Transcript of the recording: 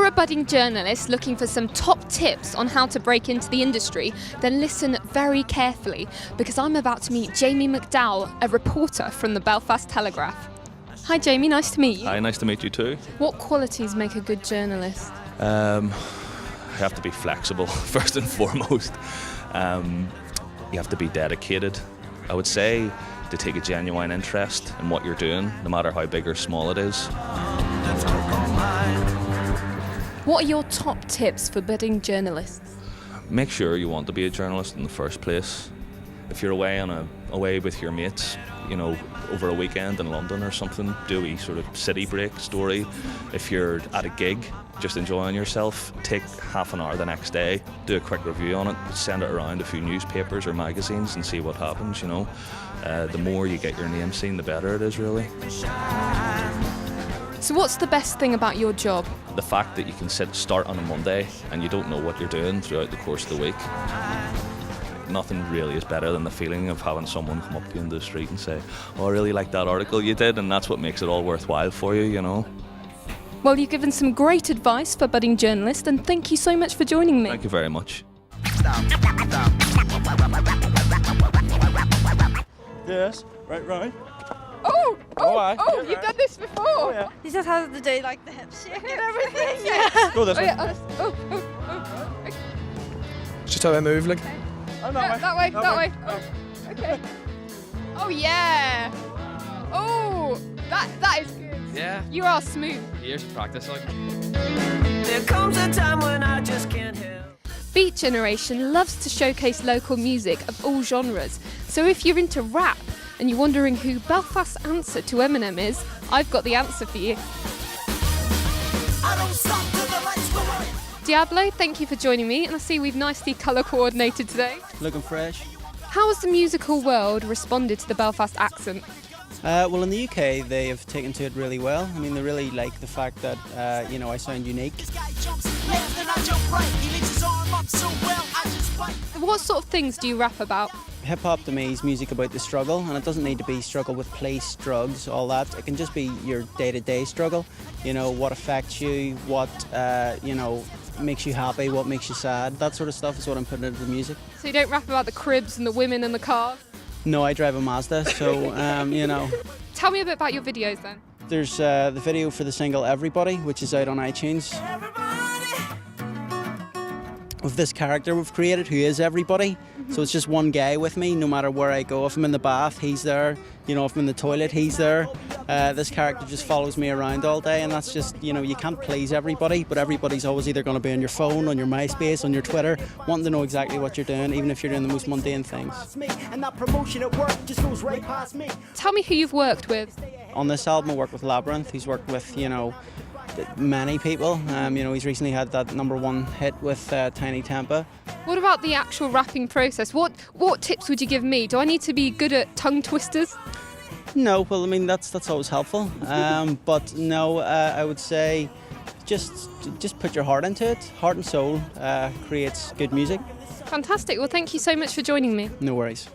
you're a budding journalist looking for some top tips on how to break into the industry, then listen very carefully, because I'm about to meet Jamie McDowell, a reporter from the Belfast Telegraph. Hi Jamie, nice to meet you. Hi, nice to meet you too. What qualities make a good journalist? You have to be flexible, first and foremost. You have to be dedicated, I would say, to take a genuine interest in what you're doing, no matter how big or small it is. What are your top tips for budding journalists? Make sure you want to be a journalist in the first place. If you're away with your mates, you know, over a weekend in London or something, do a wee sort of city break story. If you're at a gig, just enjoying yourself, take half an hour the next day, do a quick review on it, send it around a few newspapers or magazines and see what happens, you know. The more you get your name seen, the better it is, really. So what's the best thing about your job? The fact that you can start on a Monday and you don't know what you're doing throughout the course of the week. Nothing really is better than the feeling of having someone come up to you in the street and say, "Oh, I really like that article you did," and that's what makes it all worthwhile for you, you know. Well, you've given some great advice for budding journalists, and thank you so much for joining me. Thank you very much. Yes, right. You've done this before. Yeah. He just has to do like the hip shake and everything. Yeah. Go this way. Okay. Just how I move, like. Oh, That way. Oh, okay. Oh yeah. Oh, that is good. Yeah, You are smooth. years of practice, like. There comes a time when I just can't help. Beat Generation loves to showcase local music of all genres. So if you're into rap and you're wondering who Belfast's answer to Eminem is, I've got the answer for you. I don't stop till the lights go out. Diablo, thank you for joining me, and I see we've nicely colour coordinated today. Looking fresh. How has the musical world responded to the Belfast accent? Well, in the UK, they have taken to it really well. I mean, they really like the fact that, I sound unique. This guy jumps left and I jump right. He links his arm up so well, I just bite. What sort of things do you rap about? Hip-hop to me is music about the struggle, and it doesn't need to be struggle with police, drugs, all that. It can just be your day-to-day struggle. You know, what affects you, what, makes you happy, what makes you sad. That sort of stuff is what I'm putting into the music. So you don't rap about the cribs and the women and the cars? No, I drive a Mazda, so, Tell me a bit about your videos then. There's the video for the single Everybody, which is out on iTunes. With this character we've created, who is everybody. So it's just one guy with me, no matter where I go. If I'm in the bath, he's there. You know, if I'm in the toilet, he's there. This character just follows me around all day, and that's just, you can't please everybody, but everybody's always either going to be on your phone, on your MySpace, on your Twitter, wanting to know exactly what you're doing, even if you're doing the most mundane things. And that promotion at work just goes right past me. Tell me who you've worked with. On this album, I worked with Labyrinth. He's worked with, many people. He's recently had that #1 hit with Tiny Tampa. What about the actual rapping process? What tips would you give me? Do I need to be good at tongue twisters? No, well, I mean, that's always helpful. But no, I would say just put your heart into it. Heart and soul creates good music. Fantastic. Well, thank you so much for joining me. No worries.